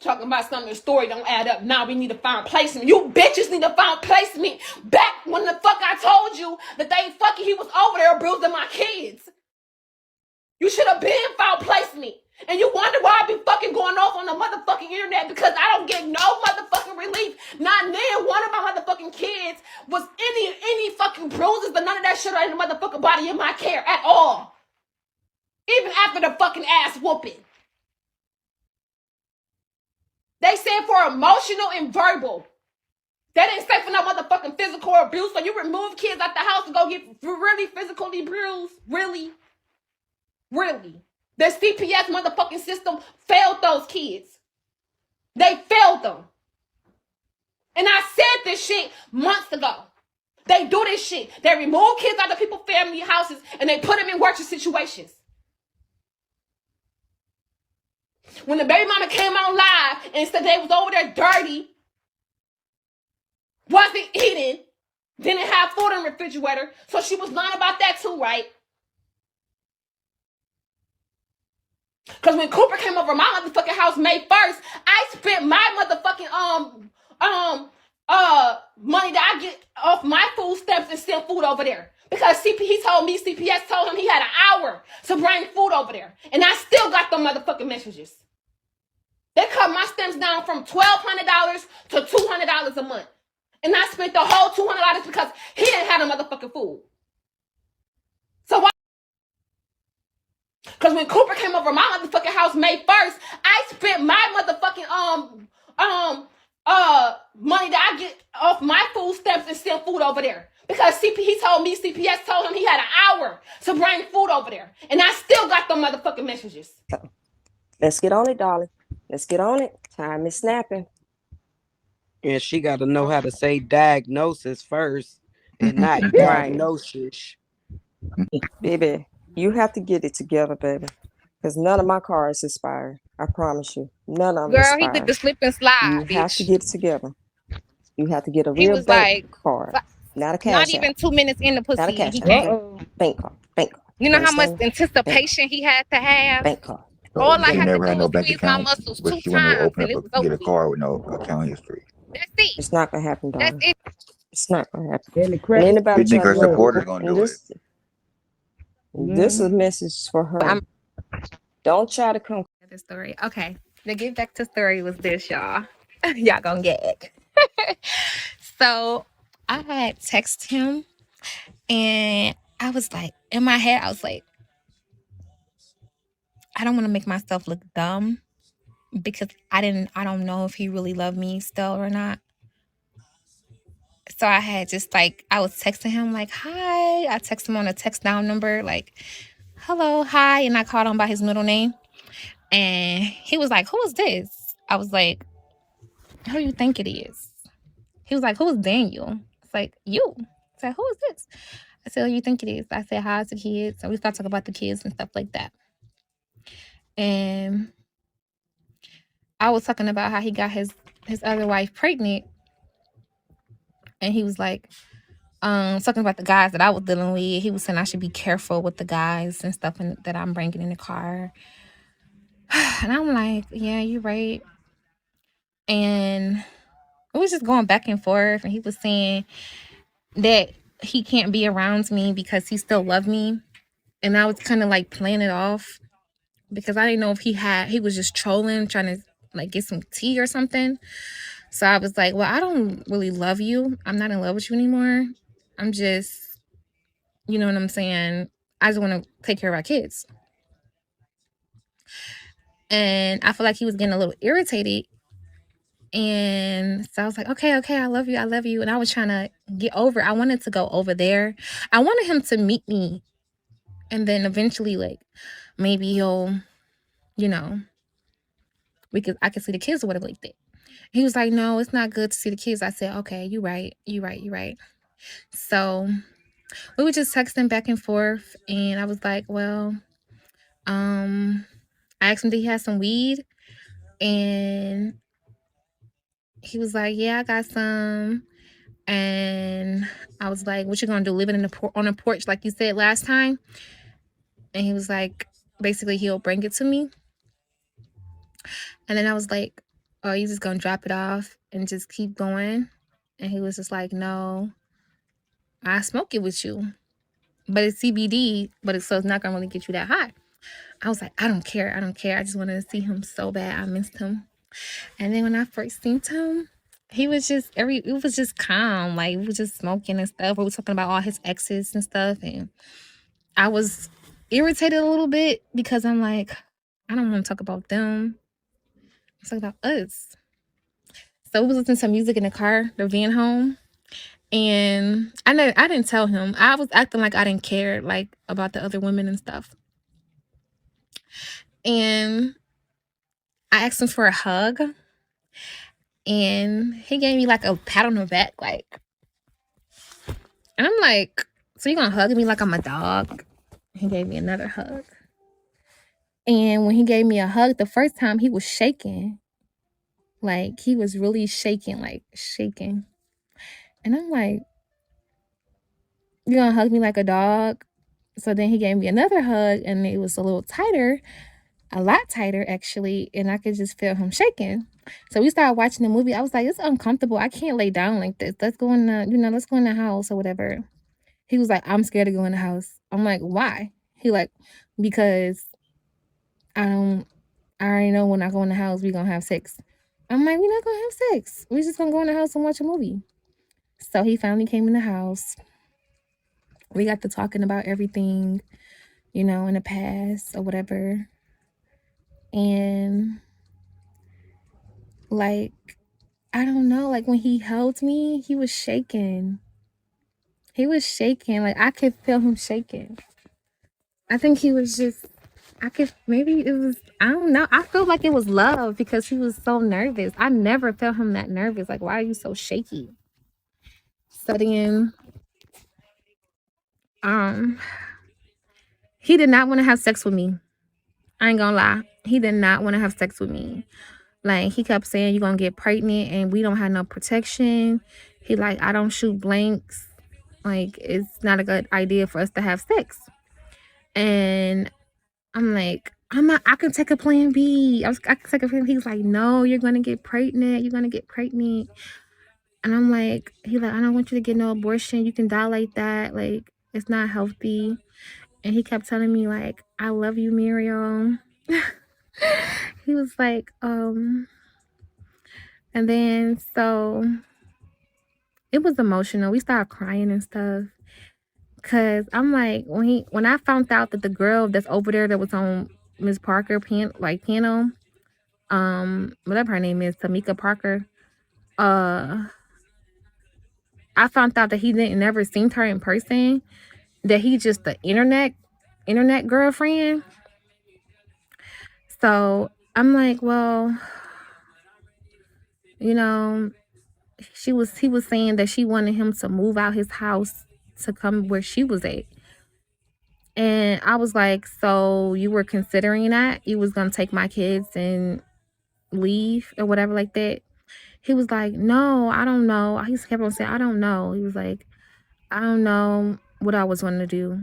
Talking about something, the story don't add up. Now we need to find placement. You bitches need to find placement. Back when the fuck I told you that they fucking, he was over there bruising my kids. You should have been found placement. And you wonder why I be fucking going off on the motherfucking internet because I don't get no motherfucking relief. Not then one of my motherfucking kids was any fucking bruises, but none of that shit in the motherfucking body in my care at all. Even after the fucking ass whooping. They said for emotional and verbal. They didn't say for no motherfucking physical abuse. So you remove kids out the house to go get really physically bruised? Really? Really? The CPS motherfucking system failed those kids. They failed them. And I said this shit months ago. They do this shit. They remove kids out of people's family houses and they put them in working situations. When the baby mama came on live and said they was over there dirty, wasn't eating, didn't have food in the refrigerator, so she was lying about that too, right? Because when Cooper came over my motherfucking house May 1st, I spent my motherfucking money that I get off my food stamps and send food over there. Because he told me, CPS told him he had an hour to bring food over there. And I still got them motherfucking messages. They cut my stamps down from $1,200 to $200 a month. And I spent the whole $200 because he didn't have the motherfucking food. So why? Because when Cooper came over my motherfucking house May 1st, I spent my motherfucking money that I get off my food stamps and send food over there. Because he told me, CPS told him he had an hour to bring food over there. And I still got them motherfucking messages. Let's get on it, darling. Let's get on it. Time is snapping. And she got to know how to say diagnosis first and not diagnosis. Baby, you have to get it together, baby. Because none of my cars expired. I promise you. None of them expired. Girl, he did the slip and slide, You have to get it together. You have to get a He real was bank card. Not a cash Not even 2 minutes in the pussy. Not a cash he app. came. Bank card. Bank card. You know how much Understand? anticipation he had to have? Bank card. All I She had to never do had no was bank squeeze my account, muscles but 2 she wanted to times, open and it up was get over a with. card with no account history. That's it. It's not gonna happen, darling. That's it. It's not gonna happen. And the And credit. anybody You think try her to supporters gonna do it? This is a message for her. Don't try to come. The story. Okay. To get back to story was this, y'all. Y'all gonna gag. So I had texted him and I was like, in my head, I was like, I don't want to make myself look dumb because I don't know if he really loved me still or not. So I had just like, I was texting him like, hi. I texted him on a text down number, like, hello, hi. And I called him by his middle name. And he was like, who is this? I was like, who do you think it is? He was like, who is Daniel? It's like, you. I said, who is this? I said, who do you think it is? I said, hi, it's the kids. And we started talking about the kids and stuff like that. And I was talking about how he got his other wife pregnant. And he was like, talking about the guys that I was dealing with. He was saying I should be careful with the guys and stuff that I'm bringing in the car. And I'm like, yeah, you're right. And we was just going back and forth. And he was saying that he can't be around me because he still loved me. And I was kind of like playing it off because I didn't know if he was just trolling, trying to like get some tea or something. So I was like, well, I don't really love you. I'm not in love with you anymore. I'm just, you know what I'm saying? I just want to take care of our kids. And I feel like he was getting a little irritated. And so I was like, okay, I love you. And I was trying to get over. I wanted to go over there. I wanted him to meet me. And then eventually, like, maybe he'll, you know, I could see the kids or whatever like that. He was like, no, it's not good to see the kids. I said, okay, you're right. So we were just texting back and forth. And I was like, well, I asked him, did he have some weed? And he was like, yeah, I got some. And I was like, what you gonna do, living on a porch like you said last time? And he was like, basically he'll bring it to me. And then I was like, "Oh, you just gonna drop it off and just keep going?" And he was just like, "No, I smoke it with you, but it's CBD, so it's not gonna really get you that high." I was like, I don't care. I just wanted to see him so bad. I missed him. And then when I first seen him, he was just it was just calm. Like, we was just smoking and stuff. We were talking about all his exes and stuff. And I was irritated a little bit because I'm like, I don't want to talk about them. Let's talk about us. So we was listening to music in the car, the van home. And I didn't tell him. I was acting like I didn't care, like, about the other women and stuff. And I asked him for a hug. And he gave me like a pat on the back, like, and I'm like, so you gonna hug me like I'm a dog? He gave me another hug. And when he gave me a hug the first time, he was shaking. Like, he was really shaking, like shaking. And I'm like, you gonna hug me like a dog? So then he gave me another hug, and it was a little tighter, a lot tighter actually, and I could just feel him shaking. So we started watching the movie. I was like, it's uncomfortable. I can't lay down like this. Let's go in the house or whatever. He was like, I'm scared to go in the house. I'm like, why? He like, because I already know when I go in the house, we gonna have sex. I'm like, we're not gonna have sex. We're just gonna go in the house and watch a movie. So he finally came in the house. We got to talking about everything, in the past or whatever. And like, I don't know, like when he held me, he was shaking. He was shaking. Like, I could feel him shaking. I think he was just, maybe it was, I don't know. I feel like it was love because he was so nervous. I never felt him that nervous. Like, why are you so shaky? So then, he did not want to have sex with me. I ain't gonna lie. He did not want to have sex with me. Like, he kept saying, you're gonna get pregnant and we don't have no protection. He like, I don't shoot blanks. Like, it's not a good idea for us to have sex. And I'm like, I can take a plan B. I can take a plan B. He's like, no, you're gonna get pregnant. You're gonna get pregnant. And I'm like, I don't want you to get no abortion. You can die like that. Like, it's not healthy. And he kept telling me, like, I love you, Muriel. He was like, and then so it was emotional. We started crying and stuff. Cause I'm like, when I found out that the girl that's over there that was on Miss Parker panel, whatever her name is, Tamika Parker, I found out that he didn't never seen her in person, that he just the internet girlfriend. So I'm like, well, he was saying that she wanted him to move out his house to come where she was at. And I was like, so you were considering that? You was gonna take my kids and leave or whatever like that? He was like, no, I don't know. He kept on saying, I don't know. He was like, I don't know what I was going to do.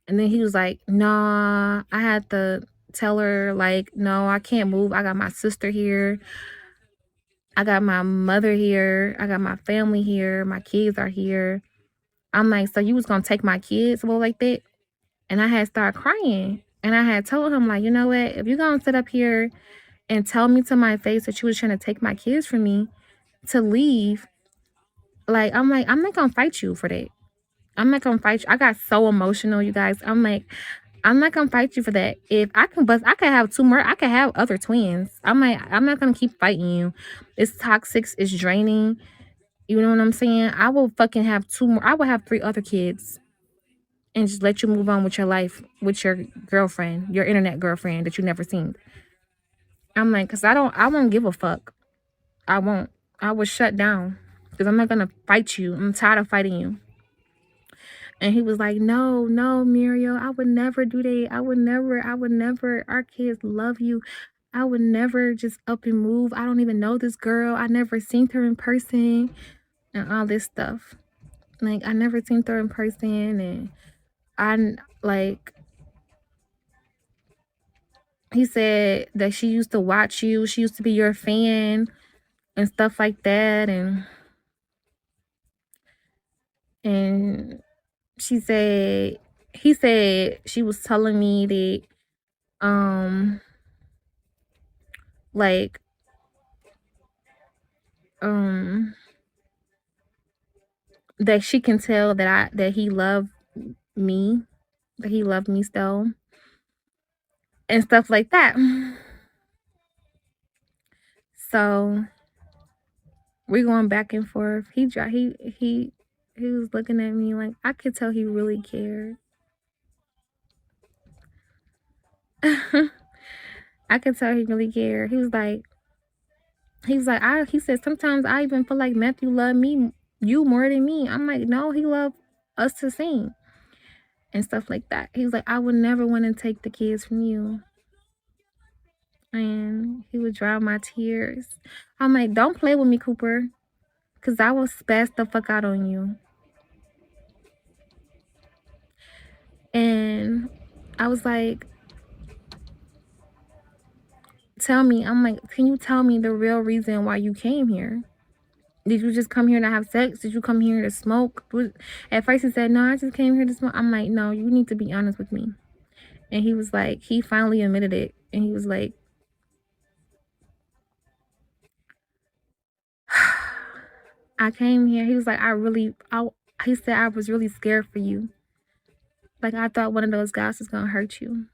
And then he was like, nah, I had to tell her, like, no, I can't move. I got my sister here. I got my mother here. I got my family here. My kids are here. I'm like, so you was going to take my kids? Well, like that? And I had started crying. And I had told him, like, you know what? If you're going to sit up here and tell me to my face that you was trying to take my kids from me to leave, like, I'm not going to fight you for that. I'm not going to fight you. I got so emotional, you guys. I'm like, I'm not going to fight you for that. If I can I could have two more. I could have other twins. I'm not going to keep fighting you. It's toxic. It's draining. You know what I'm saying? I will fucking have two more. I will have 3 other kids and just let you move on with your life with your girlfriend, your internet girlfriend that you never seen. I'm like, because I won't give a fuck. I won't. I will shut down because I'm not going to fight you. I'm tired of fighting you. And he was like, no, Muriel, I would never do that. I would never. Our kids love you. I would never just up and move. I don't even know this girl. I never seen her in person and all this stuff. Like, I never seen her in person. And he said that she used to watch you. She used to be your fan. stuff like that. And he said she was telling me that like that she can tell that he loved me, still, and stuff like that. So we're going back and forth. He was looking at me like I could tell he really cared. I could tell he really cared. He said sometimes I even feel like Matthew loved you more than me. I'm like, no, he loved us the same and stuff like that. He was like, I would never want to take the kids from you. And he would dry my tears. I'm like, don't play with me, Cooper, because I will spaz the fuck out on you. And I was like, tell me. I'm like, can you tell me the real reason why you came here? Did you just come here to have sex? Did you come here to smoke? At first he said, no, I just came here to smoke. I'm like, no, you need to be honest with me. And he was like, he finally admitted it. And he was like, I came here. He was like, he said, I was really scared for you. Like, I thought one of those guys was going to hurt you.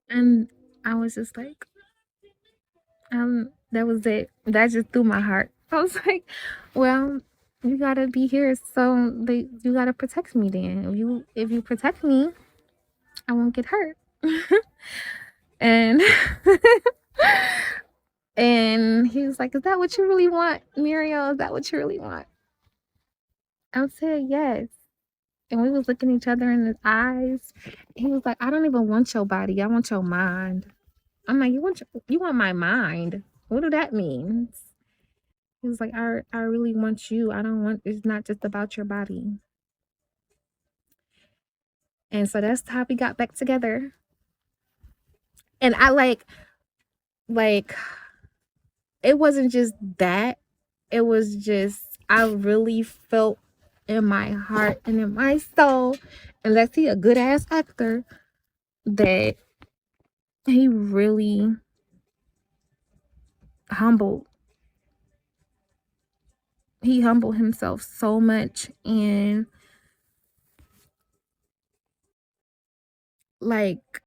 And I was just like, that was it. That just threw my heart. I was like, well, you got to be here. So you got to protect me then. If you protect me, I won't get hurt. And and he was like, is that what you really want, Muriel? Is that what you really want? I said, yes. And we was looking each other in his eyes. He was like, I don't even want your body. I want your mind. I'm like, you want my mind? What do that mean? He was like, I really want you. It's not just about your body. And so that's how we got back together. And I like, it wasn't just that. It was just, I really felt in my heart and in my soul, unless he a good ass actor, that he really humbled. He humbled himself so much. And like,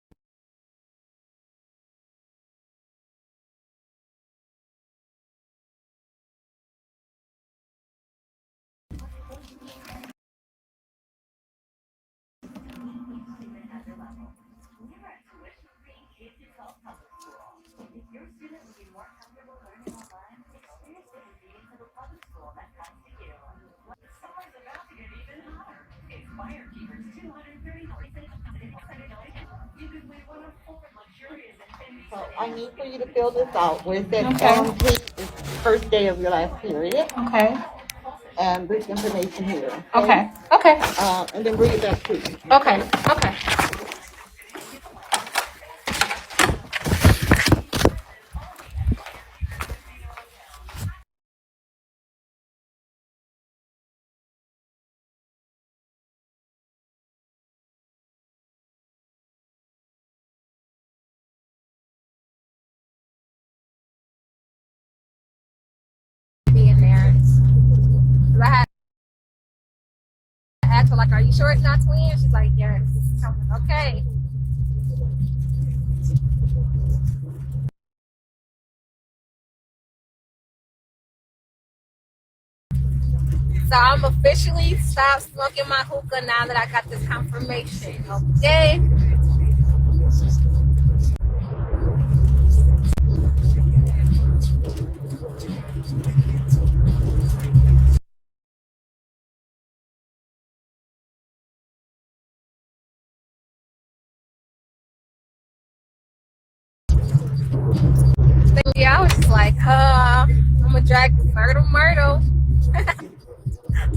So I need for you to fill this out where it says first day of your last period. Okay. And this information here. Okay. Okay. And then bring it back to me. Okay. Okay. being there. I had asked her, like, are you sure it's not twins? She's like, yes. I'm like, okay. So I'm officially stopped smoking my hookah now that I got this confirmation. Okay. Yeah, I was just like, I'm gonna drag Myrtle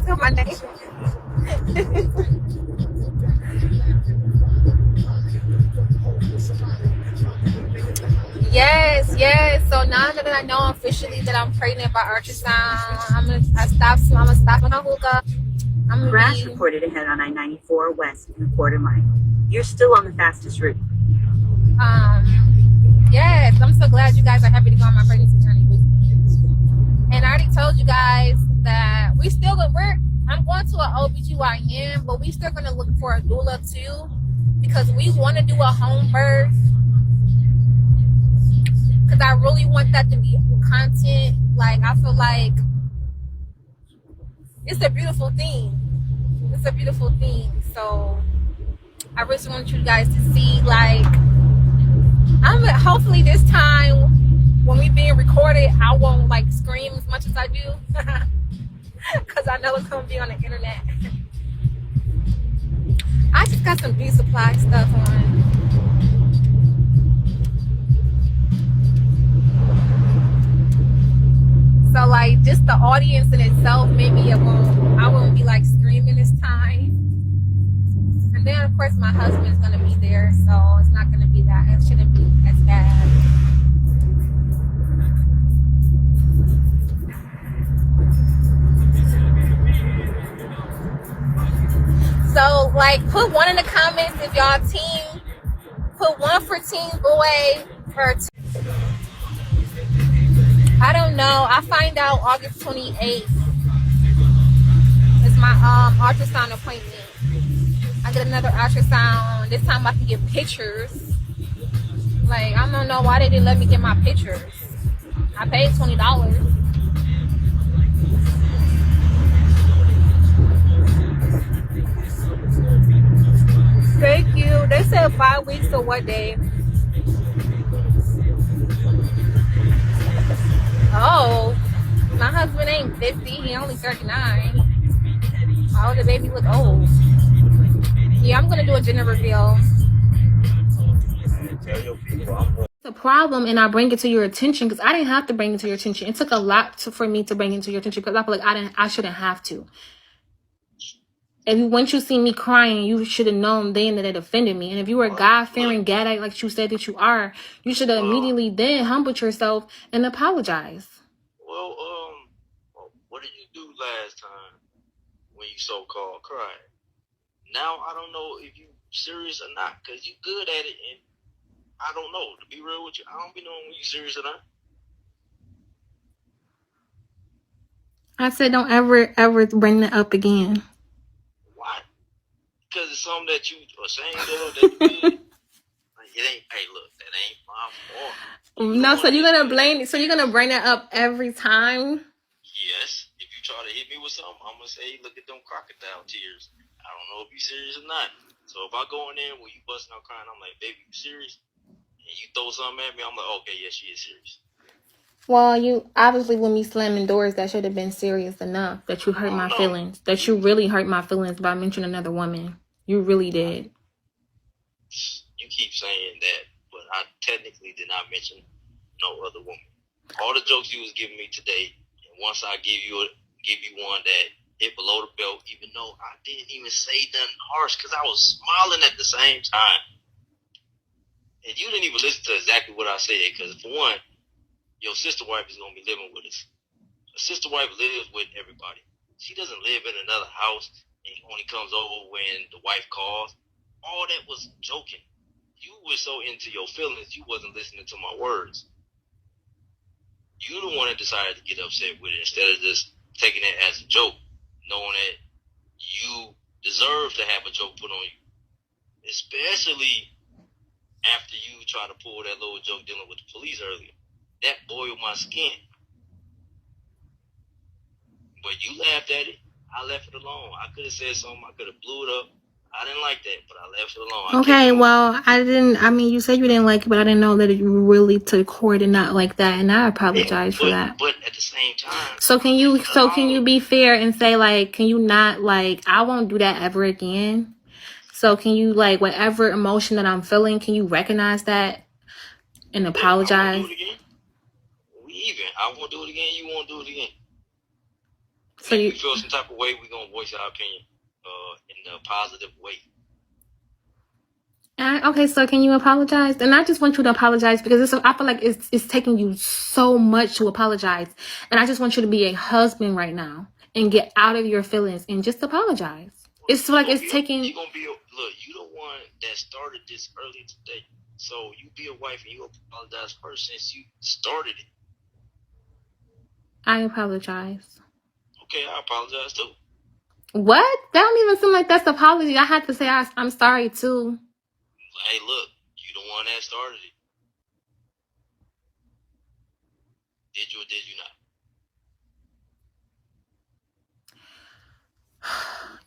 to my name. Yes. So now that I know officially that I'm pregnant by ultrasound, I'm gonna stop on a hookah. Crash reported ahead on I-94 west in a quarter mile. You're still on the fastest route. Yes, I'm so glad you guys are happy to go on my pregnancy journey with me. And I already told you guys that I'm going to an OBGYN, but we still gonna look for a doula too, because we want to do a home birth. Because I really want that to be content. Like, I feel like it's a beautiful thing. It's a beautiful thing. So I really want you guys to see, like, hopefully this time when we being recorded, I won't like scream as much as I do. Because I know it's going to be on the internet. I just got some beauty supply stuff on. So like just the audience in itself, maybe I won't be like screaming this time. And then of course my husband's gonna be there, so it's not gonna be that, it shouldn't be as bad. So like put one in the comments if y'all team, put one for team boy or I don't know. I find out August 28th is my ultrasound appointment. I get another ultrasound. This time I can get pictures. Like, I don't know why they didn't let me get my pictures. I paid $20. Thank you. They said 5 weeks or what day? Oh, my husband ain't 50. He only 39. Oh, the baby look old. Yeah, I'm gonna do a gender reveal. The problem, and I bring it to your attention because I didn't have to bring it to your attention. It took a lot for me to bring it to your attention because I feel like I shouldn't have to. And once you see me crying, you should have known then that it offended me. And if you were a God-fearing gadite like you said that you are, you should have immediately then humbled yourself and apologize. Well, what did you do last time when you so-called cried? Now I don't know if you serious or not, because you good at it, and I don't know. To be real with you, I don't be knowing when you serious or not. I said don't ever bring that up again. Why? Because it's something that you ashamed of that you did. Like, it ain't, hey, look, that ain't my fault. No, so you're gonna bring that up every time? Yes. If you try to hit me with something, I'm gonna say, look at them crocodile tears. I don't know if you serious or not. So if I go in there where you busting out crying, I'm like, baby, you serious? And you throw something at me, I'm like, okay, yeah, she is serious. Well, you obviously with me slamming doors, that should have been serious enough that you hurt my feelings. That you really hurt my feelings by mentioning another woman. You really did. You keep saying that, but I technically did not mention no other woman. All the jokes you was giving me today, and once I give you one that hit below the belt, even though I didn't even say nothing harsh because I was smiling at the same time. And you didn't even listen to exactly what I said, because for one, your sister wife is going to be living with us. A sister wife lives with everybody. She doesn't live in another house and only comes over when the wife calls. All that was joking. You were so into your feelings, you wasn't listening to my words. You the one that decided to get upset with it instead of just taking it as a joke, knowing that you deserve to have a joke put on you. Especially after you try to pull that little joke dealing with the police earlier. That boiled my skin. But you laughed at it. I left it alone. I could have said something. I could have blew it up. I didn't like that, but I left it alone. Okay, well, you said you didn't like it, but I didn't know that you really took court and not like that, and I apologize for that. But at the same time... So can you be fair and say, like, can you not, like, I won't do that ever again? So can you, like, whatever emotion that I'm feeling, can you recognize that and apologize? I won't do it again. We even. I won't do it again. You won't do it again. So if we feel some type of way, we're going to voice our opinion in a positive way. Okay, so can you apologize? And I just want you to apologize because I feel like it's taking you so much to apologize. And I just want you to be a husband right now and get out of your feelings and just apologize. It's like it's taking. You gonna be look. You the one that started this earlier today. So you be a wife and you apologize first since you started it. I apologize. Okay, I apologize too. What? That don't even seem like that's apology. I had to say I'm sorry too. Hey, look, you the one that started it. Did you or did you not?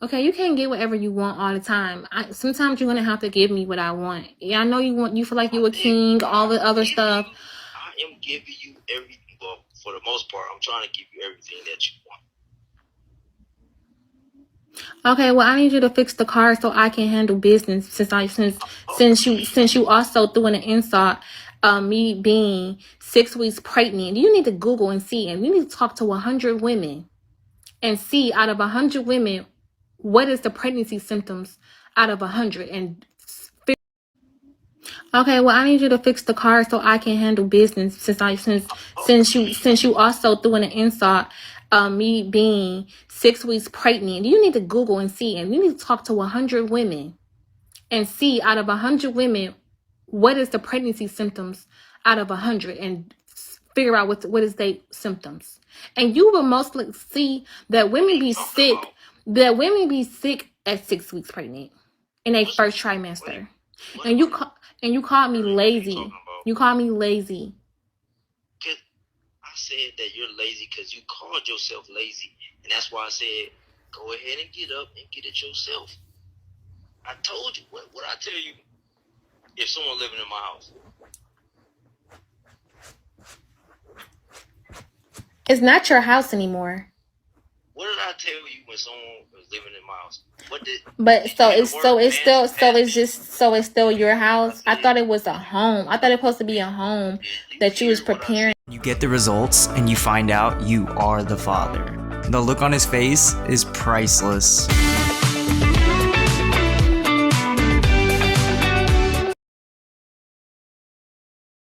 Okay, you can't get whatever you want all the time. Sometimes you're gonna have to give me what I want. Yeah, I know you feel like you a king, all the other stuff. I am giving you everything. Well, for the most part, I'm trying to give you everything that you want. Okay, well, I need you to fix the car so I can handle business. Since you also threw in an insult, me being 6 weeks pregnant. You need to Google and see, and you need to talk to 100 women and see out of 100 women what is the pregnancy symptoms out of 100 and. Okay, well, I need you to fix the car so I can handle business. Since you also threw in an insult, me being 6 weeks pregnant. You need to Google and see, and you need to talk to 100 women and see out of 100 women what is the pregnancy symptoms out of 100 and figure out what is their symptoms. And you will mostly see that women be sick. That women be sick at 6 weeks pregnant in their first trimester. And you called me lazy. You called me lazy. I said that you're lazy because you called yourself lazy. And that's why I said, go ahead and get up and get it yourself. I told you. What I tell you? If someone living in my house. It's not your house anymore. What did I tell you when someone was living in my house? It's still your house. I thought it was a home. I thought it was supposed to be a home that you was preparing. You get the results and you find out you are the father. The look on his face is priceless.